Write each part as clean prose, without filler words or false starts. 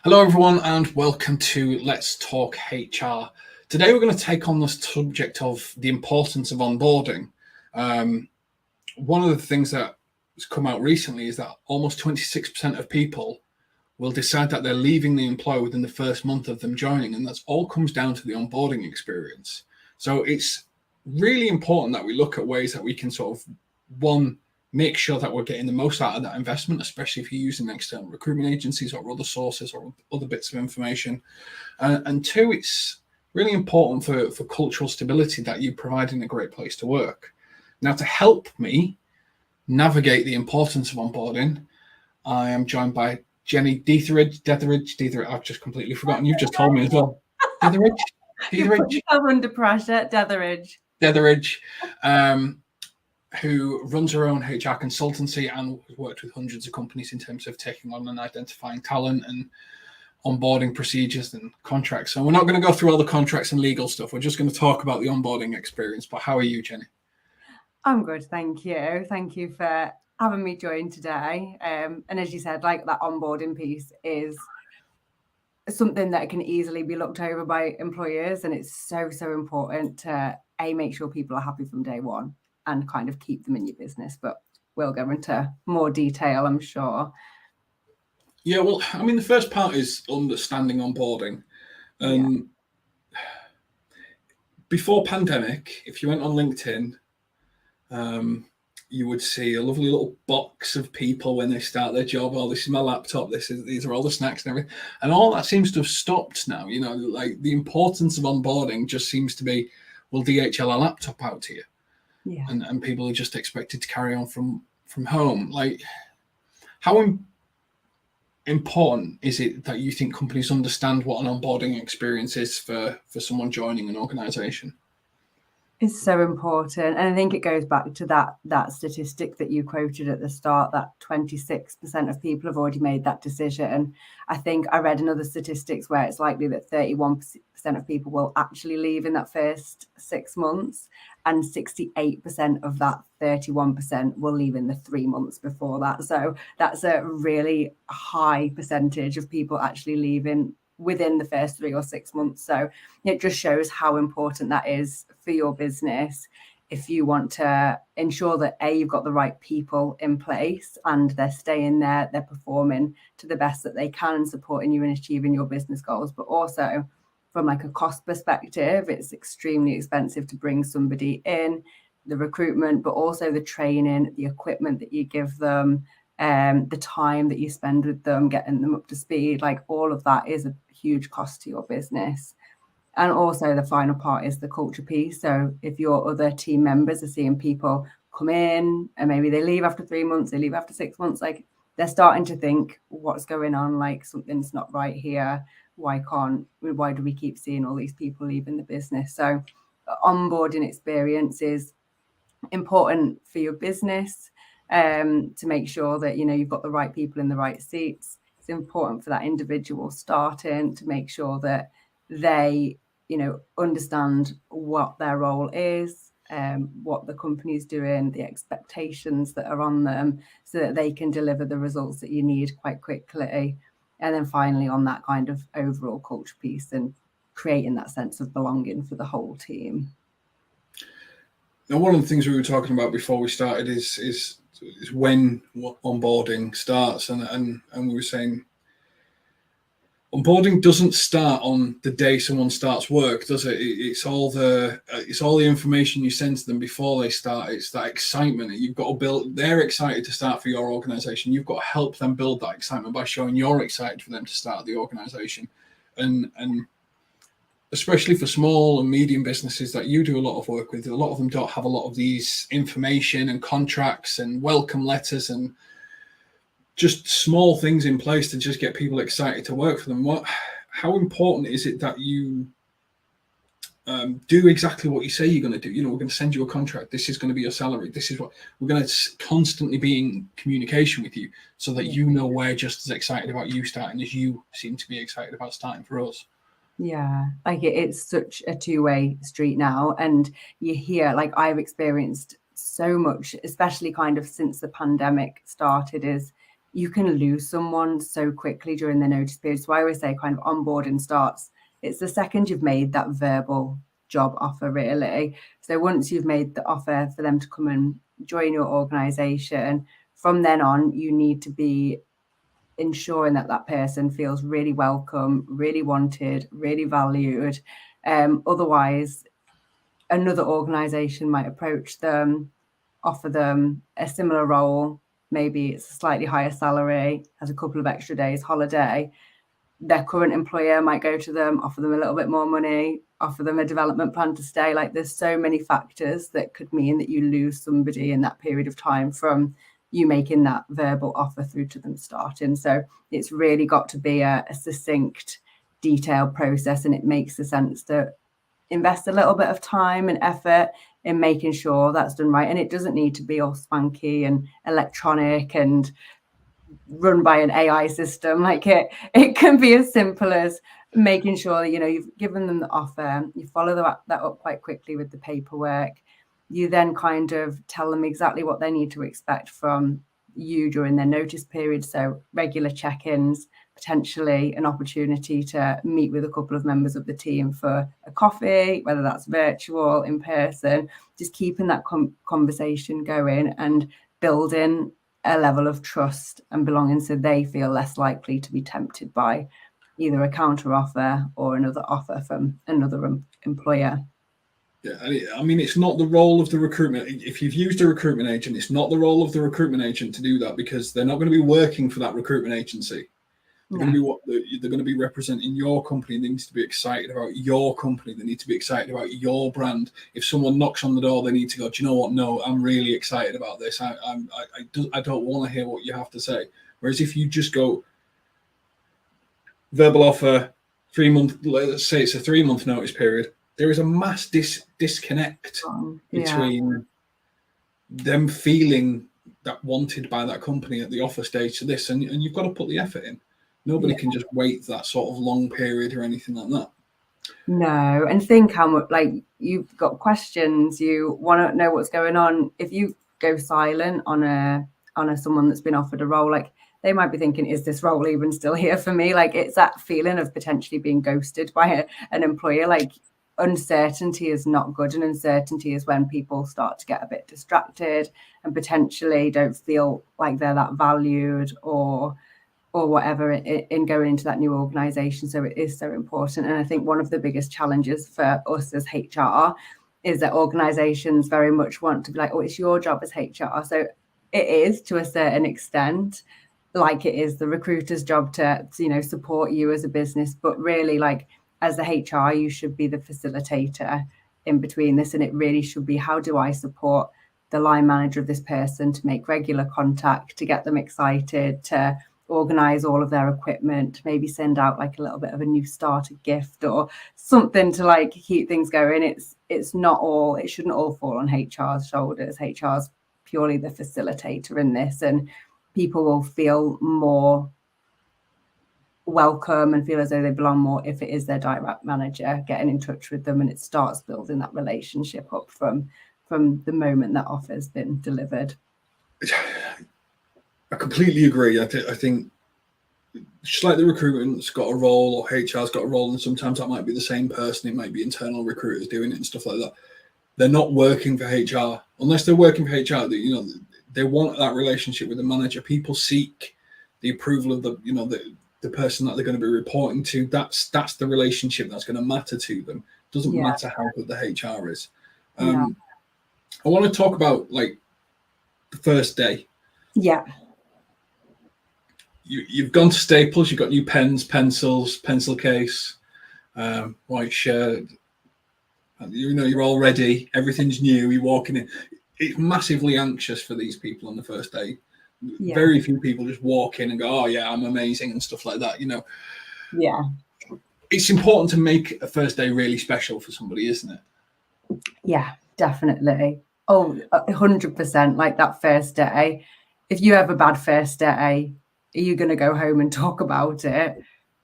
Hello, everyone, and welcome to Let's Talk HR. Today, we're going to take on the subject of the importance of onboarding. One of the things that has come out recently is that almost 26% of people will decide that they're leaving the employer within the first month of them joining, and that's all comes down to the onboarding experience. So it's really important that we look at ways that we can sort of, one, make sure that we're getting the most out of that investment, especially if you're using external recruitment agencies or other sources or other bits of information. And two, it's really important for cultural stability that you're providing a great place to work. Now, to help me navigate the importance of onboarding, I am joined by Jenny Detheridge. I've just completely forgotten. You've just told me as well. Detheridge? You put yourself under pressure. Detheridge. Who runs her own HR consultancy and has worked with hundreds of companies in terms of taking on and identifying talent and onboarding procedures and contracts. So we're not going to go through all the contracts and legal stuff. We're just going to talk about the onboarding experience. But how are you, Jenny? I'm good, thank you. Thank you for having me join today. And as you said, like that onboarding piece is something that can easily be looked over by employers, and it's so important to make sure people are happy from day one and kind of keep them in your business. But we'll go into more detail, I'm sure. Yeah, well, I mean, the first part is understanding onboarding. Before pandemic, if you went on LinkedIn, you would see a lovely little box of people when they start their job. Oh, this is my laptop. These are all the snacks and everything. And all that seems to have stopped now. You know, like the importance of onboarding just seems to be, we'll DHL a laptop out to you. Yeah. And people are just expected to carry on from home. Like, how important is it that you think companies understand what an onboarding experience is for someone joining an organization? It's so important. And I think it goes back to that statistic that you quoted at the start, that 26% of people have already made that decision. I think I read another statistics where it's likely that 31% of people will actually leave in that first 6 months, and 68% of that 31% will leave in the 3 months before that. So that's a really high percentage of people actually leaving within the first 3 or 6 months. So it just shows how important that is for your business. If you want to ensure that you've got the right people in place and they're staying there, they're performing to the best that they can and supporting you in achieving your business goals. But also from like a cost perspective, it's extremely expensive to bring somebody in, the recruitment, but also the training, the equipment that you give them, the time that you spend with them, getting them up to speed, like all of that is a huge cost to your business. And also the final part is the culture piece. So if your other team members are seeing people come in and maybe they leave after 3 months, they leave after 6 months, like they're starting to think, what's going on? Like something's not right here. Why do we keep seeing all these people leaving the business? So onboarding experience is important for your business, to make sure that, you know, you've got the right people in the right seats. It's important for that individual starting to make sure that they, you know, understand what their role is, what the company's doing, the expectations that are on them, so that they can deliver the results that you need quite quickly. And then finally on that kind of overall culture piece and creating that sense of belonging for the whole team. Now, one of the things we were talking about before we started is when onboarding starts, and we were saying onboarding doesn't start on the day someone starts work, does it? It's all the information you send to them before they start. It's that excitement that you've got to build. They're excited to start for your organization. You've got to help them build that excitement by showing you're excited for them to start the organization, and especially for small and medium businesses that you do a lot of work with, a lot of them don't have a lot of these information and contracts and welcome letters and just small things in place to just get people excited to work for them. How important is it that you do exactly what you say you're going to do? You know, we're going to send you a contract. This is going to be your salary. This is what we're going to constantly be in communication with you, so that you know we're just as excited about you starting as you seem to be excited about starting for us. Yeah, like it's such a two-way street now. And you hear, like I've experienced so much, especially kind of since the pandemic started, is you can lose someone so quickly during the notice period. So I always say kind of onboarding starts, it's the second you've made that verbal job offer, really. So once you've made the offer for them to come and join your organization, from then on, you need to be ensuring that that person feels really welcome, really wanted, really valued. Otherwise, another organization might approach them, offer them a similar role, maybe it's a slightly higher salary, has a couple of extra days holiday. Their current employer might go to them, offer them a little bit more money, offer them a development plan to stay. Like, there's so many factors that could mean that you lose somebody in that period of time from you making that verbal offer through to them starting. So it's really got to be a succinct, detailed process, and it makes the sense to invest a little bit of time and effort in making sure that's done right. And it doesn't need to be all spanky and electronic and run by an AI system. Like, it can be as simple as making sure that, you've given them the offer, you follow that up quite quickly with the paperwork. You then kind of tell them exactly what they need to expect from you during their notice period. So regular check-ins, potentially an opportunity to meet with a couple of members of the team for a coffee, whether that's virtual, in person, just keeping that conversation going and building a level of trust and belonging, so they feel less likely to be tempted by either a counter offer or another offer from another employer. Yeah, I mean, it's not the role of the recruitment. If you've used a recruitment agent, it's not the role of the recruitment agent to do that, because they're not going to be working for that recruitment agency. They're going to be they're going to be representing your company. They need to be excited about your company. They need to be excited about your brand. If someone knocks on the door, they need to go, do you know what? No, I'm really excited about this. I don't want to hear what you have to say. Whereas if you just go verbal offer, 3 month, let's say it's a 3 month notice period, there is a mass disconnect between them feeling that wanted by that company at the offer stage to this, and you've got to put the effort in. Nobody can just wait that sort of long period or anything like that. No, and think how much, like, you've got questions, you want to know what's going on. If you go silent on a someone that's been offered a role, like, they might be thinking, is this role even still here for me? Like, it's that feeling of potentially being ghosted by an employer. Like, uncertainty is not good, and uncertainty is when people start to get a bit distracted and potentially don't feel like they're that valued or whatever in going into that new organization. So it is so important. And I think one of the biggest challenges for us as HR is that organizations very much want to be like, oh, it's your job as HR. So it is, to a certain extent, like it is the recruiter's job to support you as a business. But really, like, as the HR, you should be the facilitator in between this. And it really should be, how do I support the line manager of this person to make regular contact, to get them excited, to organize all of their equipment, maybe send out like a little bit of a new starter gift or something to like keep things going. It's not all, it shouldn't all fall on HR's shoulders. HR's purely the facilitator in this, and people will feel more welcome and feel as though they belong more if it is their direct manager getting in touch with them, and it starts building that relationship up from the moment that offer has been delivered. I completely agree. I think just like the recruitment's got a role or HR's got a role, and sometimes that might be the same person. It might be internal recruiters doing it and stuff like that. They're not working for HR unless they're working for HR. They want that relationship with the manager. People seek the approval of the person that they're going to be reporting to. That's the relationship that's going to matter to them. It doesn't matter how good the HR is. I want to talk about like the first day. Yeah. You've gone to Staples, you've got new pens, pencils, pencil case, white shirt. You're all ready. Everything's new. You're walking in. It's massively anxious for these people on the first day. Yeah. Very few people just walk in and go, oh, yeah, I'm amazing and stuff like that, Yeah. It's important to make a first day really special for somebody, isn't it? Yeah, definitely. Oh, 100%. Like that first day. If you have a bad first day, are you going to go home and talk about it?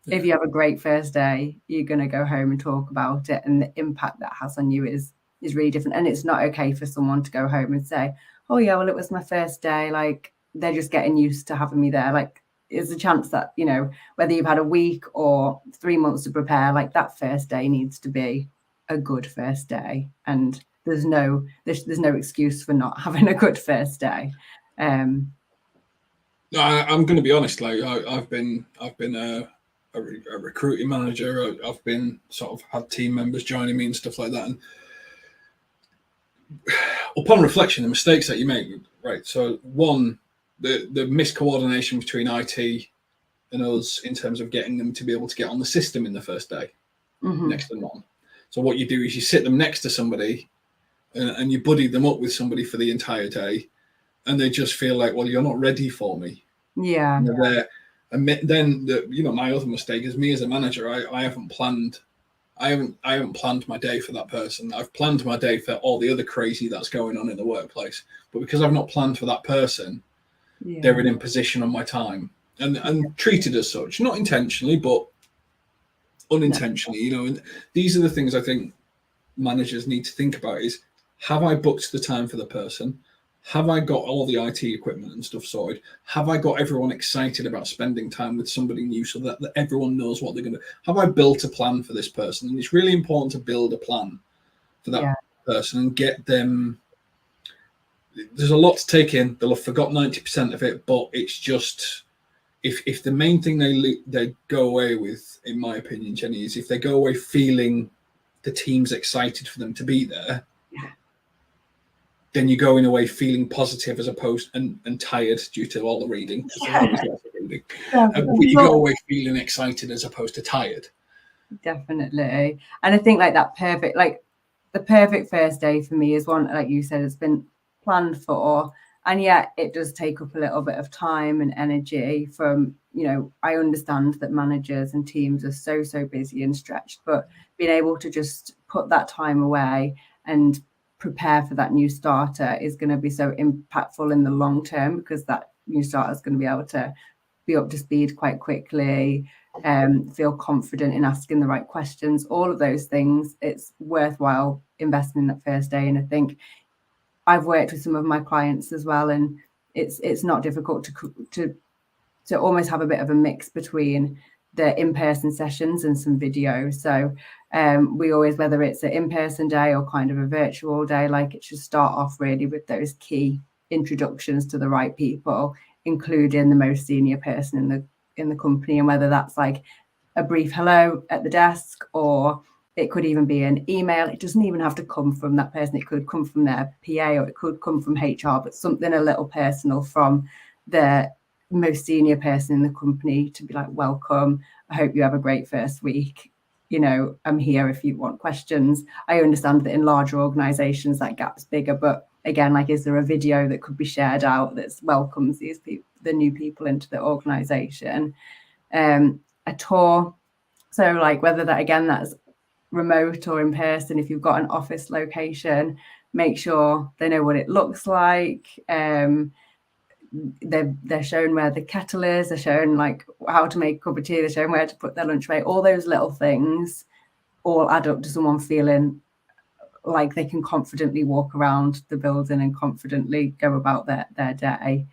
Yeah. If you have a great first day, you're going to go home and talk about it. And the impact that has on you is really different. And it's not okay for someone to go home and say, oh, yeah, well, it was my first day. Like, they're just getting used to having me there. Like, there's a chance that, you know, whether you've had a week or 3 months to prepare, like that first day needs to be a good first day, and there's no excuse for not having a good first day. I'm going to be honest. Like I've been a recruiting manager. I've been sort of had team members joining me and stuff like that. And upon reflection, the mistakes that you make, right? So one, the miscoordination between IT and us in terms of getting them to be able to get on the system in the first day, next to none. So what you do is you sit them next to somebody and you buddy them up with somebody for the entire day, and they just feel like, well, you're not ready for me. Yeah. And they're there. And then my other mistake is, me as a manager, I haven't planned my day for that person. I've planned my day for all the other crazy that's going on in the workplace. But because I've not planned for that person, they're in imposition on my time and treated as such, not intentionally, but unintentionally. You know, and these are the things I think managers need to think about: is, have I booked the time for the person? Have I got all the IT equipment and stuff sorted? Have I got everyone excited about spending time with somebody new so that everyone knows what they're going to do? Have I built a plan for this person? And it's really important to build a plan for that person and get them. There's a lot to take in. They'll have forgot 90% of it, but it's just, if the main thing they go away with, in my opinion, Jenny, is if they go away feeling the team's excited for them to be there, then you're going away feeling positive as opposed and tired due to all the reading. But you go away feeling excited as opposed to tired. Definitely. And I think like the perfect first day for me is one, like you said, it's been planned for, and yet it does take up a little bit of time and energy from, you know, I understand that managers and teams are so busy and stretched, but being able to just put that time away and prepare for that new starter is going to be so impactful in the long term, because that new starter is going to be able to be up to speed quite quickly, feel confident in asking the right questions, all of those things. It's worthwhile investing in that first day. And I think I've worked with some of my clients as well, and it's not difficult to almost have a bit of a mix between the in-person sessions and some video. So we always, whether it's an in-person day or kind of a virtual day, like it should start off really with those key introductions to the right people, including the most senior person in the company, and whether that's like a brief hello at the desk, or it could even be an email. It doesn't even have to come from that person. It could come from their PA, or it could come from HR, but something a little personal from the most senior person in the company to be like, welcome, I hope you have a great first week, you know, I'm here if you want questions. I understand that in larger organizations that gap's bigger, but again, like, is there a video that could be shared out that welcomes these people, the new people, into the organization? A tour, so like whether that, again, that's remote or in person, if you've got an office location, make sure they know what it looks like. They're shown where the kettle is, they're shown like how to make a cup of tea, they're shown where to put their lunch tray. All those little things all add up to someone feeling like they can confidently walk around the building and confidently go about their day.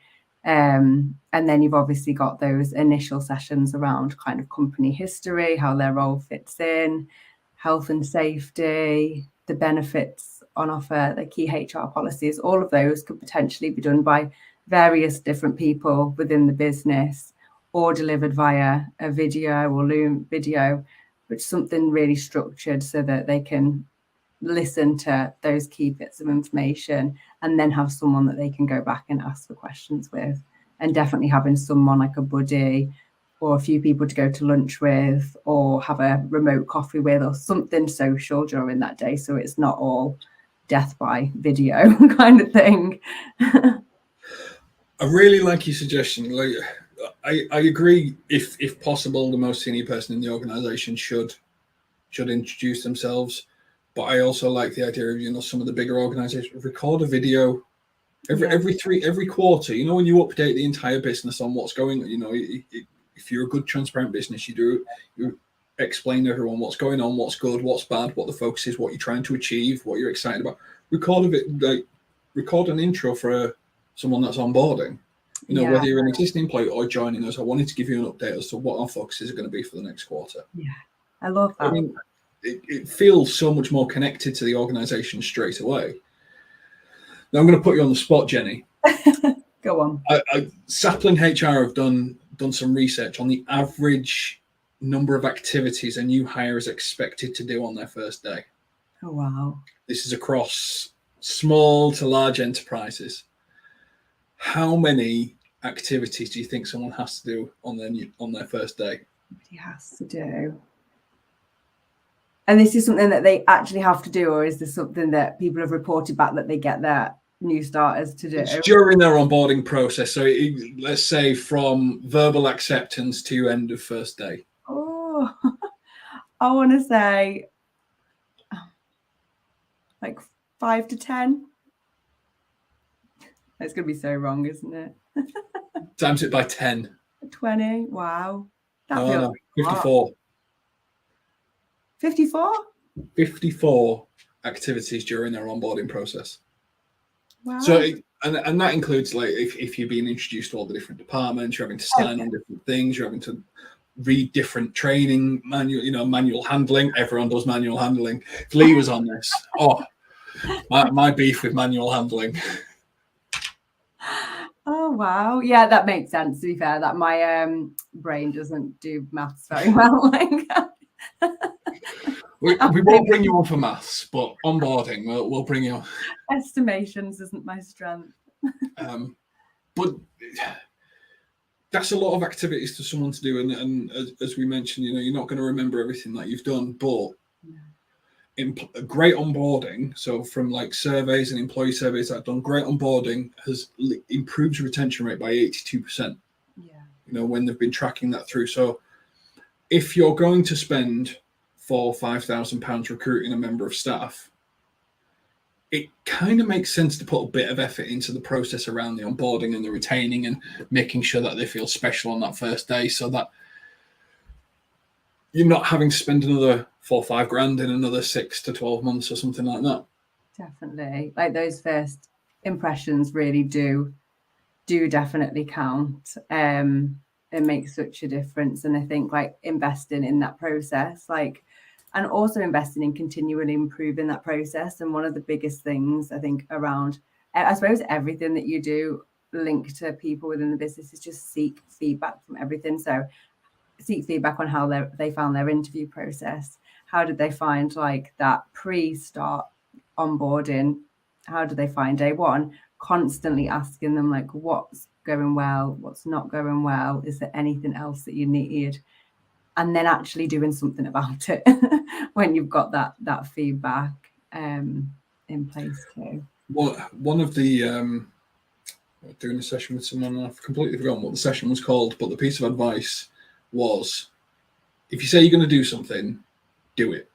And then you've obviously got those initial sessions around kind of company history, how their role fits in, health and safety, the benefits on offer, the key HR policies. All of those could potentially be done by various different people within the business, or delivered via a video or Loom video, but something really structured so that they can listen to those key bits of information and then have someone that they can go back and ask for questions with. And definitely having someone like a buddy or a few people to go to lunch with, or have a remote coffee with, or something social during that day, so it's not all death by video kind of thing. I really like your suggestion. Like, I agree. If possible, the most senior person in the organisation should introduce themselves. But I also like the idea of, you know, some of the bigger organisations record a video every quarter. You know, when you update the entire business on what's going on. You know, if you're a good, transparent business, you explain to everyone what's going on, what's good, what's bad, what the focus is, what you're trying to achieve, what you're excited about. Record an intro for someone that's onboarding. You know, whether you're an existing employee or joining us, I wanted to give you an update as to what our focuses are going to be for the next quarter. Yeah, I love that. I mean, it feels so much more connected to the organisation straight away. Now I'm going to put you on the spot, Jenny. Go on. Sapling HR have done some research on the average number of activities a new hire is expected to do on their first day. Oh, wow. This is across small to large enterprises. How many activities do you think someone has to do on their first day? He has to do. And this is something that they actually have to do, or is this something that people have reported back that they get their new starters to do? It's during their onboarding process. So let's say from verbal acceptance to end of first day. Oh, I want to say like 5 to 10. It's going to be so wrong, isn't it? Times it by 10. 20. Wow. That No, 54. 54? 54 activities during their onboarding process. Wow. So, and that includes like if you're being introduced to all the different departments, you're having to sign on different things, you're having to read different training manual handling. Everyone does manual handling. If Lee was on this, my beef with manual handling. Oh, wow. Yeah, that makes sense, to be fair, that my brain doesn't do maths very well. We won't bring you on for maths, but onboarding, we'll bring you on. Estimations isn't my strength. But that's a lot of activities for someone to do. And as we mentioned, you're not going to remember everything that you've done, but great onboarding. So from like surveys and employee surveys that I've done, great onboarding has improved retention rate by 82%. Yeah. When they've been tracking that through. So if you're going to spend £4,000 or £5,000 recruiting a member of staff, it kind of makes sense to put a bit of effort into the process around the onboarding and the retaining and making sure that they feel special on that first day, so that you're not having to spend another 4 or 5 grand in another 6 to 12 months or something like that. Definitely. Like those first impressions really do definitely count. It makes such a difference. And I think like investing in that process, and also investing in continually improving that process. And one of the biggest things I think around, I suppose, everything that you do linked to people within the business is just seek feedback from everything. So seek feedback on how they found their interview process. How did they find like that pre-start onboarding? How did they find day one? Constantly asking them like, what's going well, what's not going well, is there anything else that you need? And then actually doing something about it when you've got that feedback in place too. Well, one of the doing a session with someone, I've completely forgotten what the session was called, but the piece of advice was, if you say you're going to do something, do it.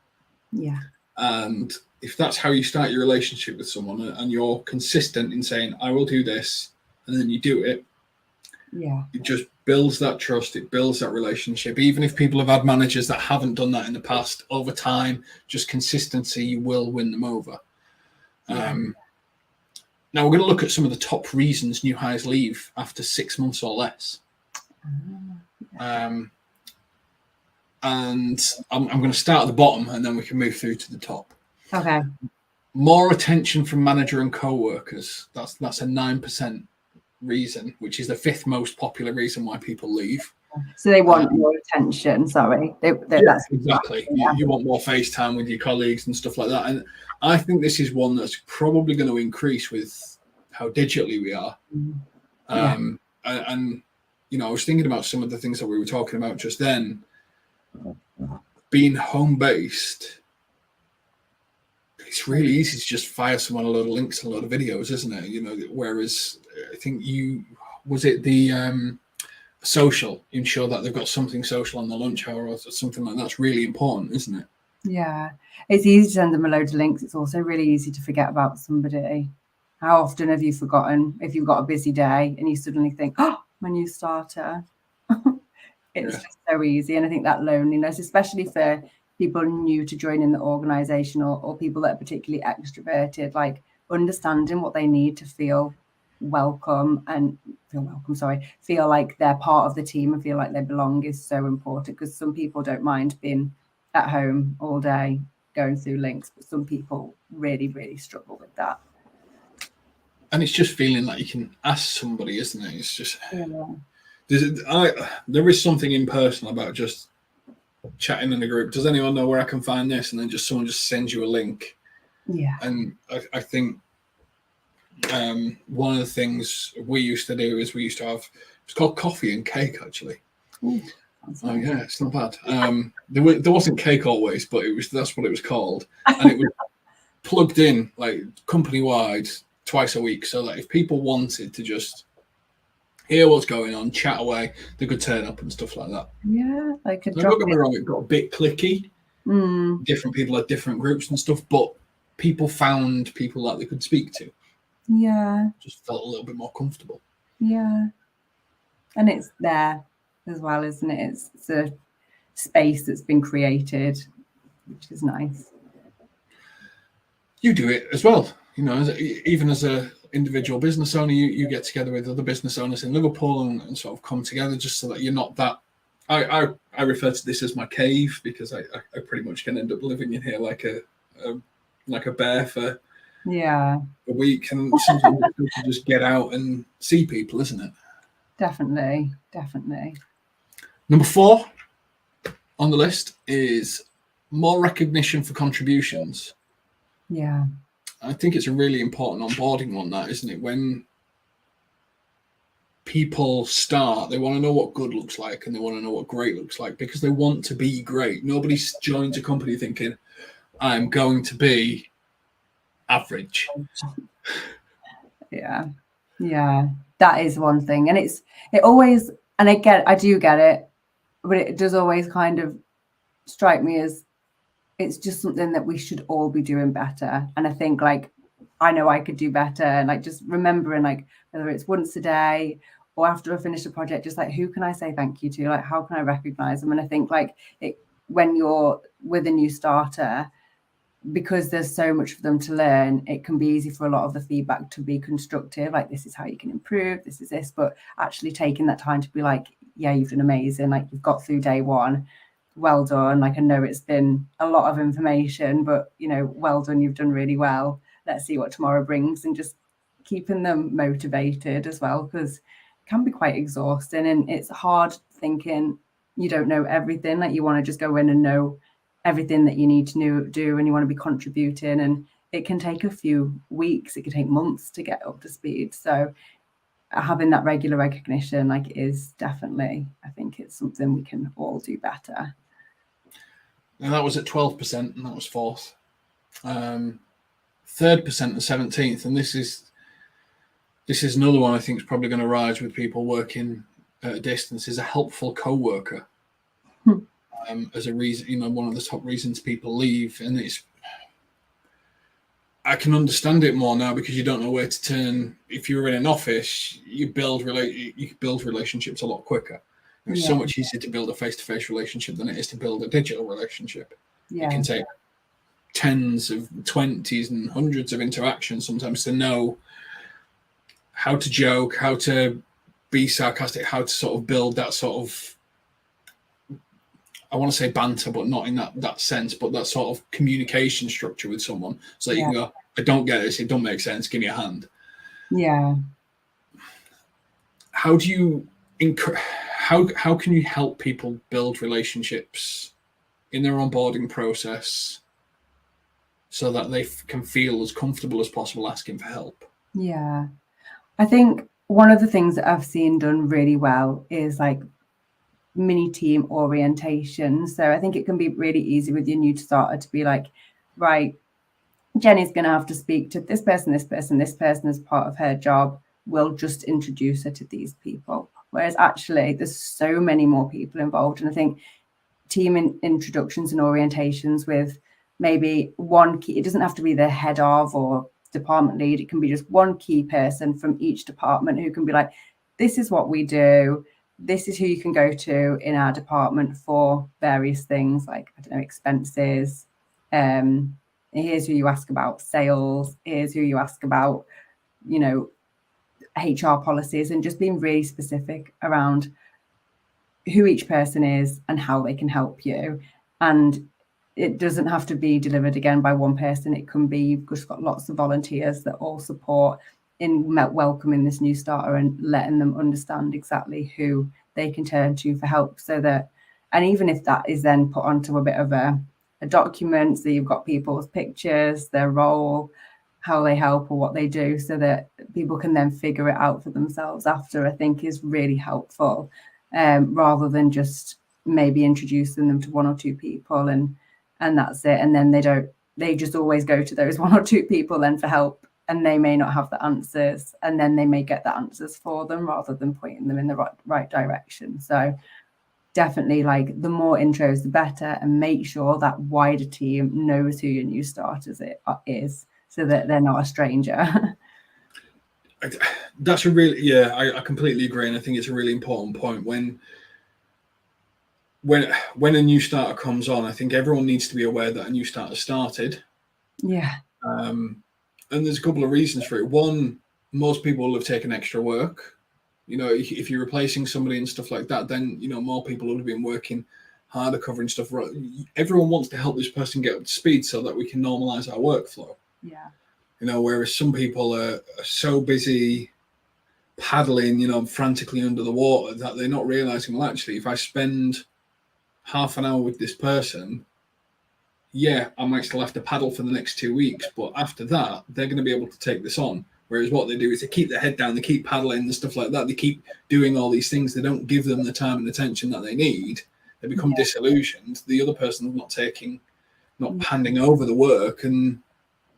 Yeah. And if that's how you start your relationship with someone, and you're consistent in saying, I will do this, and then you do it, it just builds that trust, it builds that relationship. Even if people have had managers that haven't done that in the past, over time, just consistency, you will win them over. Now we're going to look at some of the top reasons new hires leave after 6 months or less. And I'm going to start at the bottom and then we can move through to the top. Okay. More attention from manager and co-workers. That's a 9% reason, which is the 5th most popular reason why people leave. So they want more attention. Sorry. That's exactly. You want more face time with your colleagues and stuff like that. And I think this is one that's probably going to increase with how digitally we are. And I was thinking about some of the things that we were talking about just then. Being home-based, it's really easy to just fire someone a load of links and a load of videos, isn't it? Whereas I think the social, ensure that they've got something social on the lunch hour or something like that's really important, isn't it? Yeah, it's easy to send them a load of links. It's also really easy to forget about somebody. How often have you forgotten if you've got a busy day and you suddenly think, oh, my new starter? It's just so easy. And I think that loneliness, especially for people new to joining the organisation or people that are particularly extroverted, like understanding what they need to feel feel like they're part of the team and feel like they belong is so important, because some people don't mind being at home all day going through links, but some people really, really struggle with that. And it's just feeling like you can ask somebody, isn't it? It's just there is something impersonal about just chatting in a group. Does anyone know where I can find this? And then just someone just sends you a link. Yeah. And I think one of the things we used to do is we used to have, it's called coffee and cake, actually. Ooh, oh yeah, it's not bad. There wasn't cake always, but that's what it was called, and it was plugged in like company wide twice a week, so that if people wanted to just hear what's going on, chat away, they could turn up and stuff like that. Yeah, I could. Don't get me wrong, it got a bit clicky. Different people had different groups and stuff, but people found people that they could speak to. Yeah, just felt a little bit more comfortable. Yeah, and it's there as well, isn't it? It's a space that's been created, which is nice. You do it as well, you know, even as a individual business owner, you get together with other business owners in Liverpool and sort of come together, just so that you're not that. I refer to this as my cave, because I pretty much can end up living in here like a bear for a week, and sometimes it's good to just get out and see people, isn't it? Definitely. Number 4 on the list is more recognition for contributions. Yeah. I think it's a really important onboarding one, that, isn't it? When people start, they want to know what good looks like, and they want to know what great looks like, because they want to be great. Nobody joins a company thinking, I'm going to be average. Yeah. That is one thing. And it always, and I do get it, but it does always kind of strike me as it's just something that we should all be doing better. And I think, like, I know I could do better, and like just remembering, like, whether it's once a day or after I finish a project, just like, who can I say thank you to? Like, how can I recognize them? And I think, like, when you're with a new starter, because there's so much for them to learn, it can be easy for a lot of the feedback to be constructive, like, this is how you can improve, this is this, but actually taking that time to be like, yeah, you've done amazing, like, you've got through day one, well done, like, I know it's been a lot of information, but, you know, well done, you've done really well, let's see what tomorrow brings. And just keeping them motivated as well, because it can be quite exhausting, and it's hard thinking you don't know everything, like, you want to just go in and know everything that you need to do, and you want to be contributing, and it can take a few weeks, it can take months to get up to speed. So having that regular recognition, like, is definitely, I think it's something we can all do better. And that was at 12%, and that was 4th. 3rd percent and 17th, and this is another one I think is probably going to rise with people working at a distance, is a helpful co-worker. As a reason, you know, one of the top reasons people leave. And I can understand it more now, because you don't know where to turn. If you're in an office, you build relationships a lot quicker. It's so much easier to build a face-to-face relationship than it is to build a digital relationship. It can take tens of 20s and hundreds of interactions sometimes to know how to joke, how to be sarcastic, how to sort of build that sort of, I want to say banter, but not in that sense, but that sort of communication structure with someone, so that you can go, I don't get this, it don't make sense, give me a hand. Yeah. How do you how can you help people build relationships in their onboarding process so that they can feel as comfortable as possible asking for help? Yeah. I think one of the things that I've seen done really well is like mini team orientation. So I think it can be really easy with your new starter to be like, right, Jenny's going to have to speak to this person as part of her job. We'll just introduce her to these people. Whereas actually there's so many more people involved. And I think team introductions and orientations with maybe one key, it doesn't have to be the head of or department lead. It can be just one key person from each department who can be like, this is what we do. This is who you can go to in our department for various things, like, I don't know, expenses. Here's who you ask about sales. Here's who you ask about, you know, HR policies and just being really specific around who each person is and how they can help you. And it doesn't have to be delivered again by one person. It can be you've just got lots of volunteers that all support in welcoming this new starter and letting them understand exactly who they can turn to for help. So that, and even if that is then put onto a bit of a document, so you've got people's pictures, their role, how they help or what they do, so that people can then figure it out for themselves after, I think is really helpful, rather than just maybe introducing them to one or two people and that's it. And then they just always go to those one or two people then for help, and they may not have the answers, and then they may get the answers for them rather than pointing them in the right direction. So definitely, like, the more intros the better, and make sure that wider team knows who your new starters is, so that they're not a stranger. That's a really, I completely agree, and I think it's a really important point. When a new starter comes on, I think everyone needs to be aware that a new starter started. Yeah. And there's a couple of reasons for it. One, most people will have taken extra work. You know, if you're replacing somebody and stuff like that, then, you know, more people would have been working harder, covering stuff. Everyone wants to help this person get up to speed so that we can normalize our workflow. Yeah. You know, whereas some people are so busy paddling, you know, frantically under the water that they're not realizing, well, actually, if I spend half an hour with this person, yeah, I might still have to paddle for the next 2 weeks, but after that, they're going to be able to take this on. Whereas what they do is they keep their head down, they keep paddling and stuff like that. They keep doing all these things. They don't give them the time and attention that they need. They become disillusioned. The other person's not handing over the work, and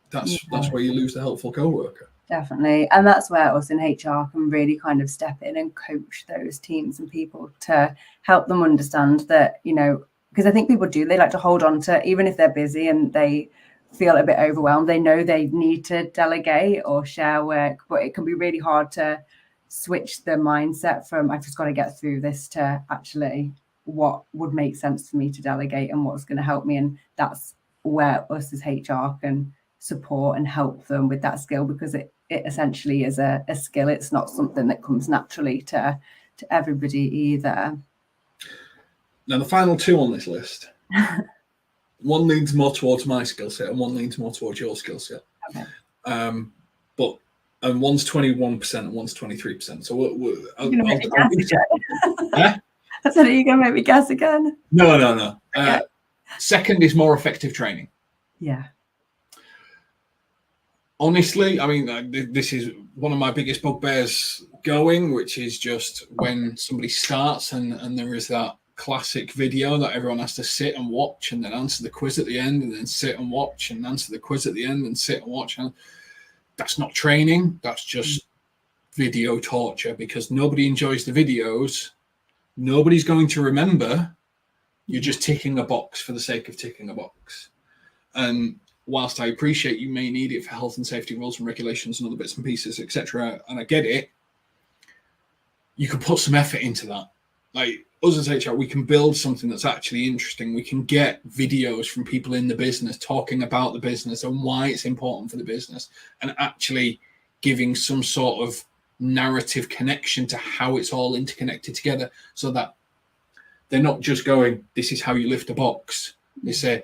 that's where you lose the helpful co-worker. Definitely. And that's where us in HR can really kind of step in and coach those teams and people to help them understand that, you know, because I think people they like to hold on to, even if they're busy and they feel a bit overwhelmed, they know they need to delegate or share work, but it can be really hard to switch the mindset from I've just got to get through this to actually what would make sense for me to delegate and what's going to help me. And that's where us as HR can support and help them with that skill, because it essentially is a skill. It's not something that comes naturally to everybody either. Now, the final two on this list, one leans more towards my skill set and one leans more towards your skill set. Okay. And one's 21% and one's 23%. So You're going to make me guess again. I said, are you going to make me guess again? No. Okay. Second is more effective training. Yeah. Honestly, I mean, this is one of my biggest bugbears going, which is just when somebody starts and there is that classic video that everyone has to sit and watch and then answer the quiz at the end and then sit and watch and answer the quiz at the end and sit and watch. And that's not training. That's just video torture, because nobody enjoys the videos. Nobody's going to remember. You're just ticking a box for the sake of ticking a box. And whilst I appreciate you may need it for health and safety rules and regulations and other bits and pieces, etc., and I get it, you can put some effort into that. Like us as HR, we can build something that's actually interesting. We can get videos from people in the business talking about the business and why it's important for the business, and actually giving some sort of narrative connection to how it's all interconnected together, so that they're not just going, this is how you lift a box. They say,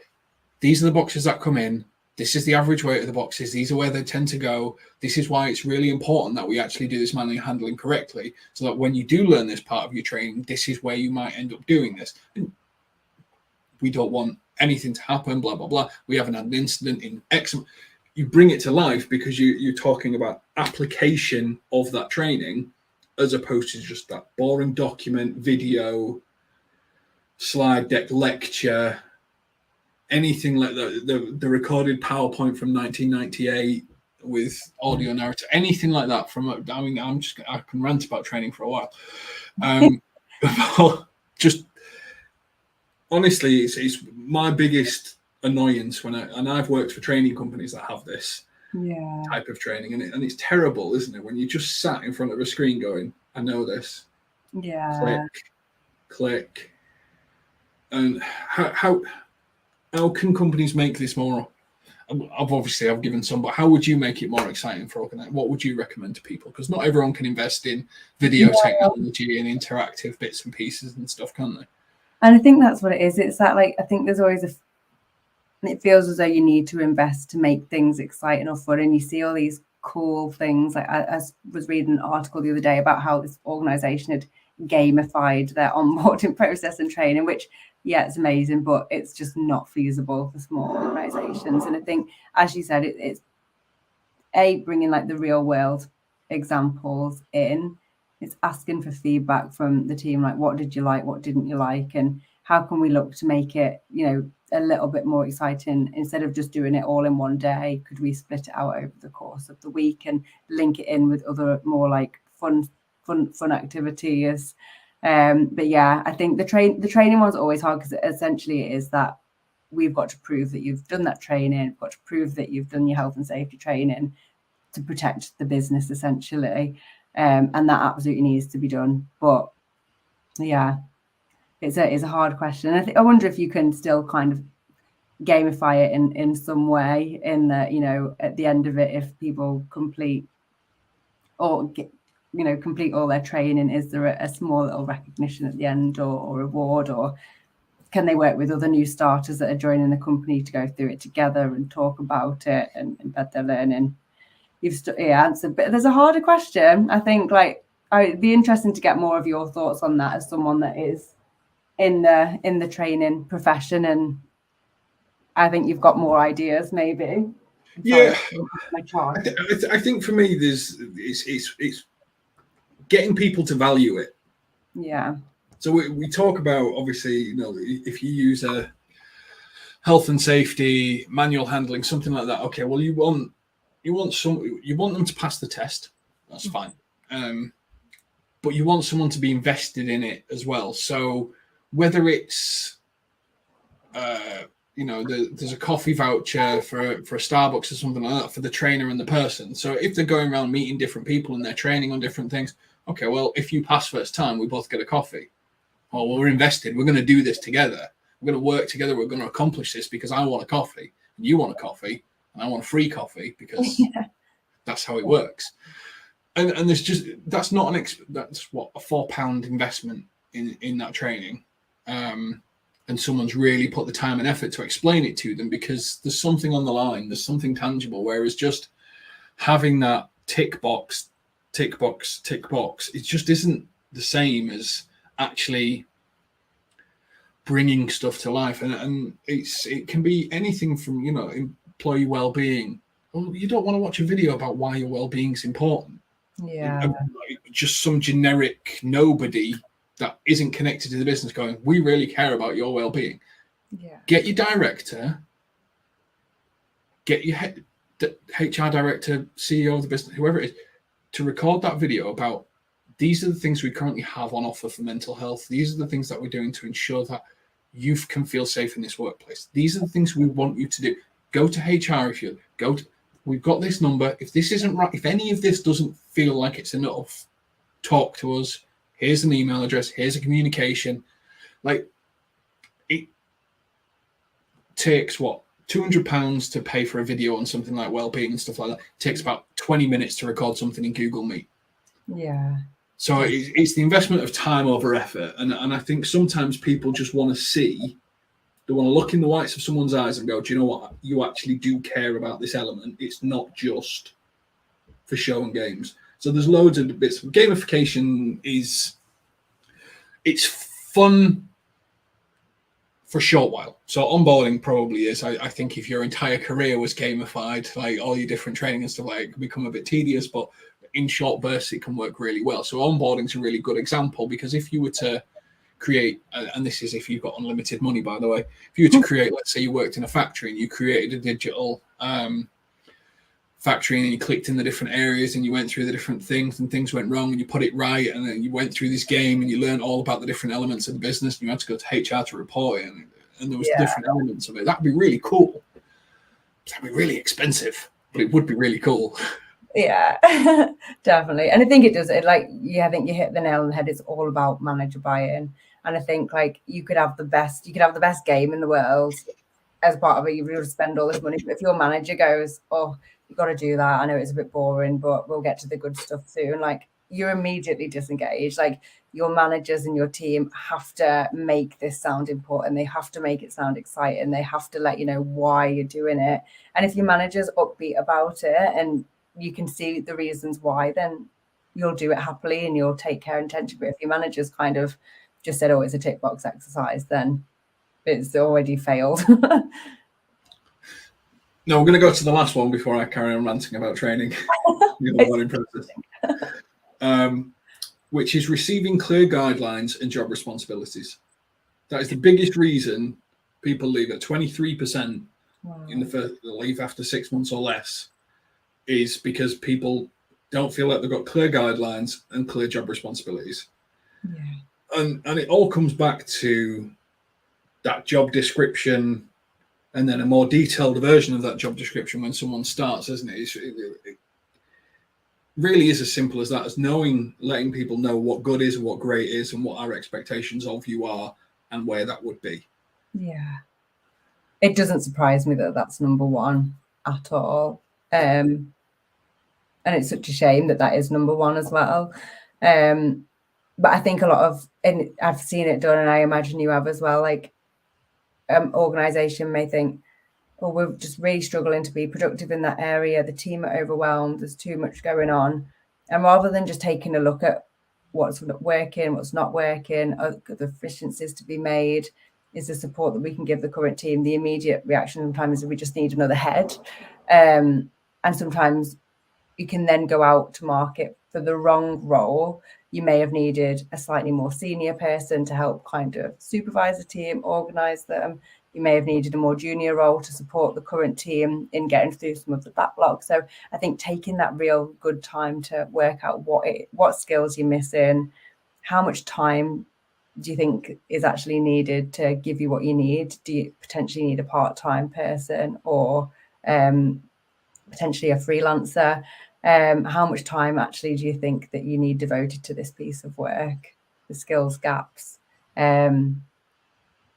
these are the boxes that come in. This is the average weight of the boxes. These are where they tend to go. This is why it's really important that we actually do this manual handling correctly, so that when you do learn this part of your training, this is where you might end up doing this. And we don't want anything to happen, blah, blah, blah. We haven't had an incident in X. You bring it to life because you're talking about application of that training, as opposed to just that boring document, video, slide deck, lecture, anything like that, the recorded PowerPoint from 1998 with audio narrative, anything like that. I can rant about training for a while. Just honestly, it's my biggest annoyance and I've worked for training companies that have this type of training, and it's terrible, isn't it? When you just sat in front of a screen going, I know this. Yeah. Click. And how can companies make this more I've given some, but how would you make it more exciting for organizing? What would you recommend to people? Because not everyone can invest in video technology and interactive bits and pieces and stuff, can they? And I think that's what it is. It's that, like, I think there's always it feels as though you need to invest to make things exciting or fun. And you see all these cool things. Like I was reading an article the other day about how this organization had gamified their onboarding process and training, which, yeah, it's amazing, but it's just not feasible for small organizations. And I think, as you said, it's bringing like the real world examples in. It's asking for feedback from the team, like what did you like, what didn't you like, and how can we look to make it, a little bit more exciting? Instead of just doing it all in one day, could we split it out over the course of the week and link it in with other more like fun activities? But yeah, I think the training one's always hard, because essentially it is that we've got to prove that you've done that training, we've got to prove that you've done your health and safety training to protect the business, essentially. And that absolutely needs to be done. But yeah, it's a hard question. I wonder if you can still kind of gamify it in some way, in that, at the end of it, if people complete all their training, is there a small little recognition at the end, or reward, or can they work with other new starters that are joining the company to go through it together and talk about it and embed their learning? You've answered, but there's a harder question. I think, like, it'd be interesting to get more of your thoughts on that as someone that is in the training profession, and I think you've got more ideas, maybe. Yeah, I think for me, it's getting people to value it. Yeah. So we talk about, obviously, if you use a health and safety, manual handling, something like that. Okay, well, you want them to pass the test. That's fine. But you want someone to be invested in it as well. So whether it's there's a coffee voucher for a Starbucks or something like that for the trainer and the person. So if they're going around meeting different people and they're training on different things, okay, well, if you pass first time, we both get a coffee. Oh, well, we're invested. We're going to do this together. We're going to work together. We're going to accomplish this because I want a coffee and you want a coffee and I want a free coffee, because that's how it works. And there's just, that's not that's what, a £4 investment in that training. And someone's really put the time and effort to explain it to them, because there's something on the line, there's something tangible. Whereas just having that tick box, it just isn't the same as actually bringing stuff to life. And it can be anything from, employee well-being. Well, you don't want to watch a video about why your well-being is important. Yeah. Just some generic nobody that isn't connected to the business going, we really care about your well-being. Yeah. Get your director, get your HR director, CEO of the business, whoever it is, to record that video about, these are the things we currently have on offer for mental health. These are the things that we're doing to ensure that you can feel safe in this workplace. These are the things we want you to do. Go to HR if you go to, we've got this number. If this isn't right, if any of this doesn't feel like it's enough, talk to us. Here's an email address. Here's a communication. Like, it takes what, £200 to pay for a video on something like well-being and stuff like that. It takes about 20 minutes to record something in Google Meet. Yeah. So it's the investment of time over effort. And I think sometimes people just want to see, they want to look in the whites of someone's eyes and go, do you know what? You actually do care about this element. It's not just for show and games. So there's loads of bits. Gamification it's fun for a short while. So onboarding probably is. I think if your entire career was gamified, like all your different training and stuff, like, it can become a bit tedious, but in short bursts, it can work really well. So onboarding is a really good example, because if you were to create, and this is if you've got unlimited money, by the way, if you were to create, let's say you worked in a factory and you created a digital factory, and you clicked in the different areas and you went through the different things and things went wrong and you put it right, and then you went through this game and you learned all about the different elements of the business, and you had to go to HR to report it, and there was different elements of it. That'd be really cool. That'd be really expensive, but it would be really cool. Yeah, definitely. And I think it does it. Like, I think you hit the nail on the head. It's all about manager buy-in. And I think, like, you could have the best game in the world, as part of it, you would spend all this money. But if your manager goes, oh, you've got to do that, I know it's a bit boring, but we'll get to the good stuff soon, like, you're immediately disengaged. Like, your managers and your team have to make this sound important. They have to make it sound exciting. They have to let you know why you're doing it. And if your manager's upbeat about it and you can see the reasons why, then you'll do it happily and you'll take care and attention. But if your manager's kind of just said, oh, it's a tick box exercise, then it's already failed. No, we're going to go to the last one before I carry on ranting about training. The onboarding process. Which is receiving clear guidelines and job responsibilities. That is the biggest reason people leave at 23% in the first leave after 6 months or less, is because people don't feel like they've got clear guidelines and clear job responsibilities. Yeah. And it all comes back to that job description and then a more detailed version of that job description when someone starts, isn't it? It really is as simple as that, as letting people know what good is and what great is and what our expectations of you are and where that would be. Yeah. It doesn't surprise me that that's number one at all. And it's such a shame that that is number one as well. But I think a lot of, and I've seen it done, and I imagine you have as well, like, organization may think, oh, we're just really struggling to be productive in that area. The team are overwhelmed. There's too much going on. And rather than just taking a look at what's working, what's not working, the efficiencies to be made, is the support that we can give the current team. The immediate reaction sometimes is we just need another head. And sometimes you can then go out to market for the wrong role. You may have needed a slightly more senior person to help kind of supervise the team, organize them. You may have needed a more junior role to support the current team in getting through some of the backlog. So I think taking that real good time to work out what skills you're missing, how much time do you think is actually needed to give you what you need? Do you potentially need a part-time person or potentially a freelancer? How much time actually do you think that you need devoted to this piece of work? The skills gaps,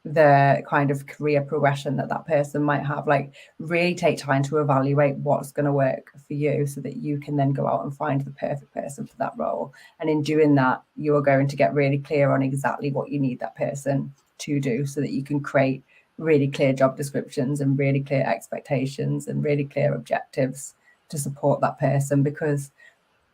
the kind of career progression that person might have. Like, really take time to evaluate what's going to work for you so that you can then go out and find the perfect person for that role. And in doing that, you are going to get really clear on exactly what you need that person to do so that you can create really clear job descriptions and really clear expectations and really clear objectives to support that person, because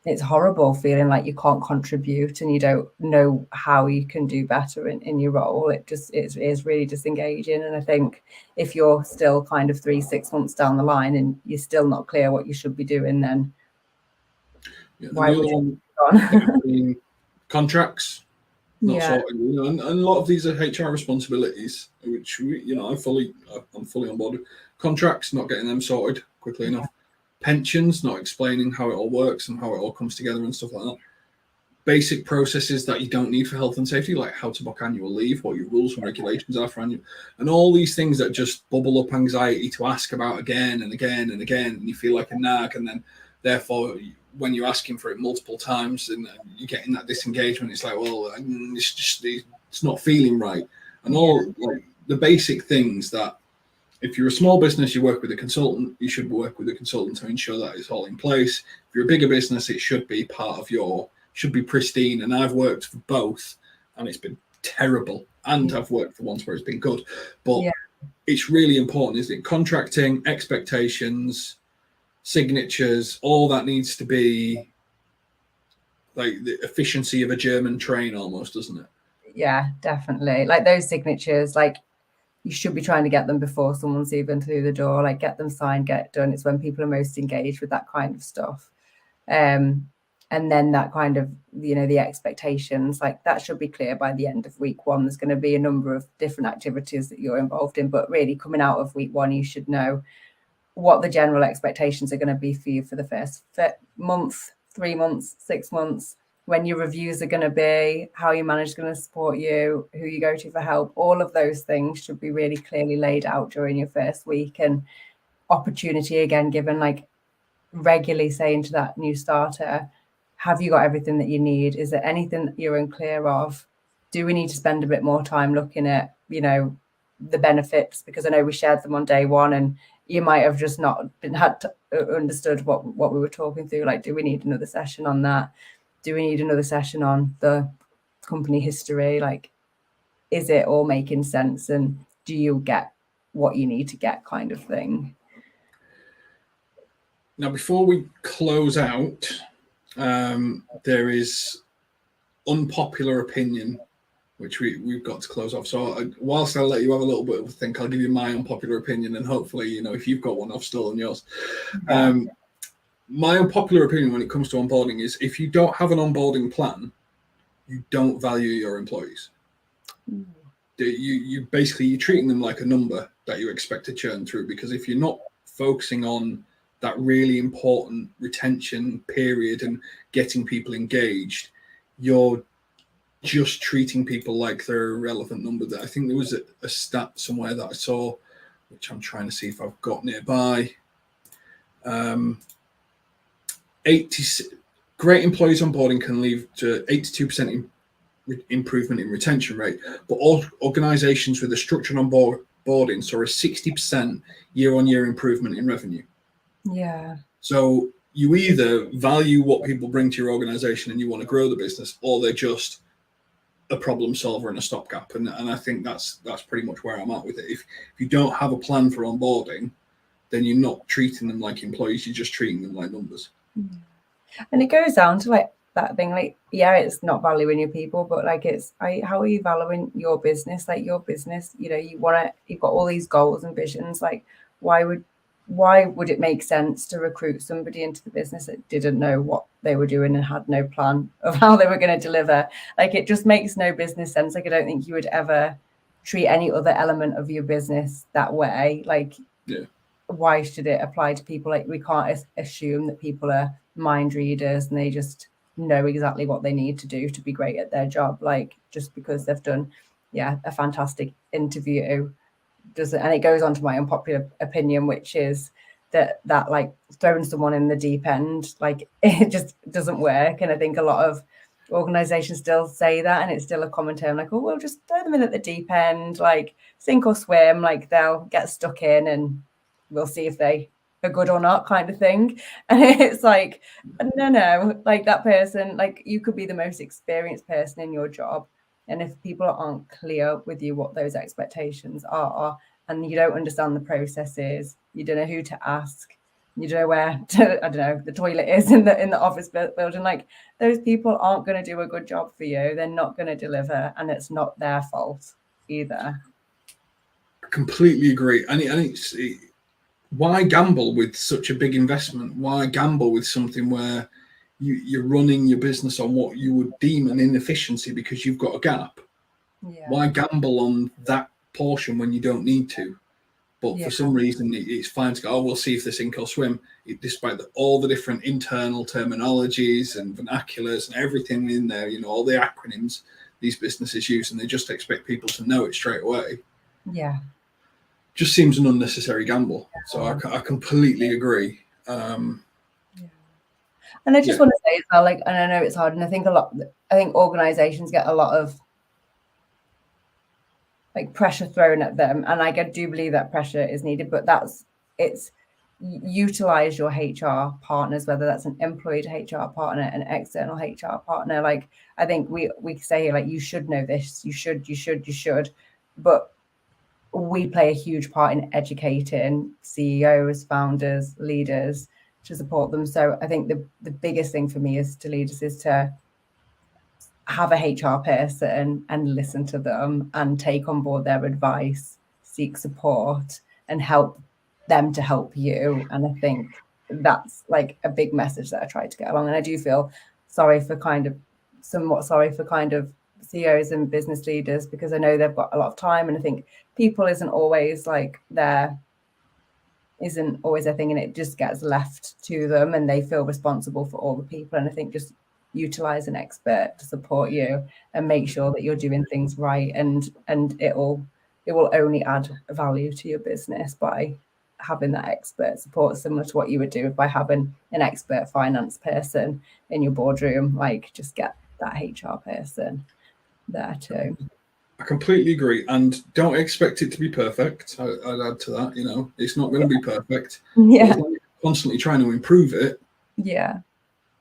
it's horrible feeling like you can't contribute and you don't know how you can do better in your role. It is really disengaging. And I think if you're still kind of 3-6 months down the line and you're still not clear what you should be doing, then why would you on? Contracts, not sorted, and a lot of these are HR responsibilities, which I'm fully on board with. Contracts, not getting them sorted quickly enough. Pensions, not explaining how it all works and how it all comes together and stuff like that. Basic processes that you don't need for health and safety, like how to book annual leave, what your rules and regulations are for annual, and all these things that just bubble up anxiety to ask about again and again and again, and you feel like a nag, and then therefore when you're asking for it multiple times and you're getting that disengagement, it's like, well, it's not feeling right. And all like the basic things that, if you're a small business, you work with a consultant, you should work with a consultant to ensure that it's all in place. If you're a bigger business, it should be part of should be pristine. And I've worked for both and it's been terrible. And I've worked for ones where it's been good. But it's really important, isn't it? Contracting, expectations, signatures, all that needs to be like the efficiency of a German train almost, doesn't it? Yeah, definitely. Like those signatures, like, you should be trying to get them before someone's even through the door, like get them signed, get it done. It's when people are most engaged with that kind of stuff. And then that kind of, the expectations, like that should be clear by the end of week one. There's going to be a number of different activities that you're involved in, but really coming out of week one, you should know what the general expectations are going to be for you for the first month, 3 months, 6 months, when your reviews are going to be, how your manager's going to support you, who you go to for help. All of those things should be really clearly laid out during your first week, and opportunity again given, like regularly saying to that new starter, have you got everything that you need? Is there anything that you're unclear of? Do we need to spend a bit more time looking at, the benefits, because I know we shared them on day one and you might have just not understood what we were talking through. Like, do we need another session on that? Do we need another session on the company history? Like, is it all making sense? And do you get what you need to get, kind of thing? Now, before we close out, there is unpopular opinion, which we've got to close off. So whilst I'll let you have a little bit of a think, I'll give you my unpopular opinion, and hopefully, if you've got one, I've stolen yours. Yeah. My unpopular opinion when it comes to onboarding is, if you don't have an onboarding plan, you don't value your employees. You basically, you're treating them like a number that you expect to churn through, because if you're not focusing on that really important retention period and getting people engaged, you're just treating people like they're a relevant number. That I think there was a stat somewhere that I saw, which I'm trying to see if I've got nearby. 80 great employees onboarding can lead to 82% improvement in retention rate, but all organizations with a structured onboarding saw a 60% year-on-year improvement in revenue. Yeah. So you either value what people bring to your organization and you want to grow the business, or they're just a problem solver and a stopgap. And I think that's pretty much where I'm at with it. If you don't have a plan for onboarding, then you're not treating them like employees, you're just treating them like numbers. And it goes down to like that thing, like, yeah, it's not valuing your people, but like how are you valuing your business? Like, your business, you've got all these goals and visions. Like, why would it make sense to recruit somebody into the business that didn't know what they were doing and had no plan of how they were going to deliver? Like, it just makes no business sense. Like, I don't think you would ever treat any other element of your business that way. Like, yeah. Why should it apply to people? Like, we can't assume that people are mind readers and they just know exactly what they need to do to be great at their job. Like, just because they've done a fantastic interview doesn't. And it goes on to my unpopular opinion, which is that like throwing someone in the deep end, like, it just doesn't work. And I think a lot of organizations still say that, and it's still a common term, like, oh, we'll just throw them in at the deep end, like sink or swim, like they'll get stuck in and we'll see if they are good or not, kind of thing. And it's like, no, like, that person, like, you could be the most experienced person in your job, and if people aren't clear with you what those expectations are, and you don't understand the processes, you don't know who to ask, you don't know where to, I don't know, the toilet is in the office building, like, those people aren't going to do a good job for you. They're not going to deliver, and it's not their fault either. I completely agree. And it's why gamble with such a big investment? Why gamble with something where you're running your business on what you would deem an inefficiency because you've got a gap? Yeah. Why gamble on that portion when you don't need to? But for some reason, it's fine to go, oh, we'll see if they sink or swim, despite all the different internal terminologies and vernaculars and everything in there, all the acronyms these businesses use, and they just expect people to know it straight away. Yeah. Just seems an unnecessary gamble. So I completely agree. And I just want to say as well, like, and I know it's hard, and I think organizations get a lot of like pressure thrown at them, and like, I do believe that pressure is needed, but it's utilize your HR partners, whether that's an employed HR partner, an external HR partner. Like, I think we say, like, you should know this, you should, but we play a huge part in educating CEOs, founders, leaders to support them. So I think the biggest thing for me as to leaders is to have a HR person and listen to them and take on board their advice, seek support, and help them to help you. And I think that's like a big message that I try to get along. And I do feel somewhat sorry for CEOs and business leaders, because I know they've got a lot of time, and I think people isn't always a thing, and it just gets left to them and they feel responsible for all the people. And I think just utilize an expert to support you and make sure that you're doing things right, and it will only add value to your business by having that expert support, similar to what you would do by having an expert finance person in your boardroom. Like, just get that HR person there too. I completely agree, and don't expect it to be perfect. I'd add to that. You know, it's not going to be perfect. But Yeah. as long as you're constantly trying to improve it, Yeah.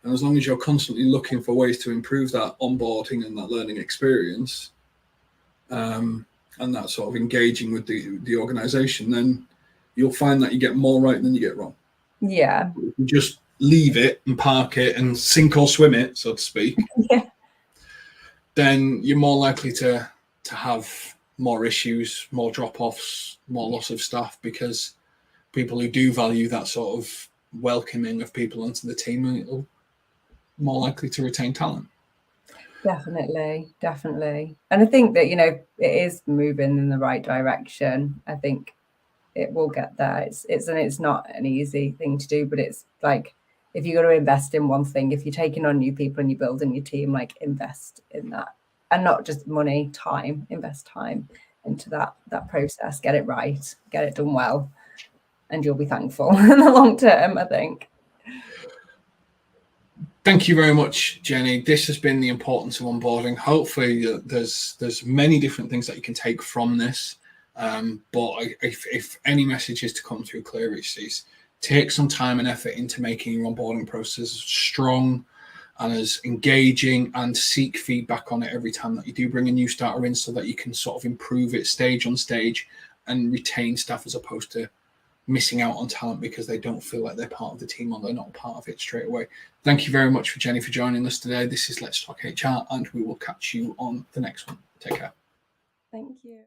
and as long as you're constantly looking for ways to improve that onboarding and that learning experience, and that sort of engaging with the organization, then you'll find that you get more right than you get wrong. Yeah. If you just leave it and park it and sink or swim it, so to speak, Yeah. then you're more likely to have more issues, more drop-offs, more loss of staff, because people who do value that sort of welcoming of people into the team are more likely to retain talent. Definitely. And I think that, it is moving in the right direction. I think it will get there. It's not an easy thing to do, but it's like, if you're going to invest in one thing, if you're taking on new people and you're building your team, like, invest in that, and not just money, time. Invest time into that process. Get it right, get it done well, and you'll be thankful in the long term, I think. Thank you very much, Jenny. This has been the importance of onboarding. Hopefully, there's many different things that you can take from this. But if any message is to come through clear, it's take some time and effort into making your onboarding process strong and as engaging, and seek feedback on it every time that you do bring a new starter in, so that you can sort of improve it stage on stage and retain staff, as opposed to missing out on talent because they don't feel like they're part of the team or they're not part of it straight away. Thank you very much for Jenny for joining us today. This is Let's Talk HR, and we will catch you on the next one. Take care. Thank you.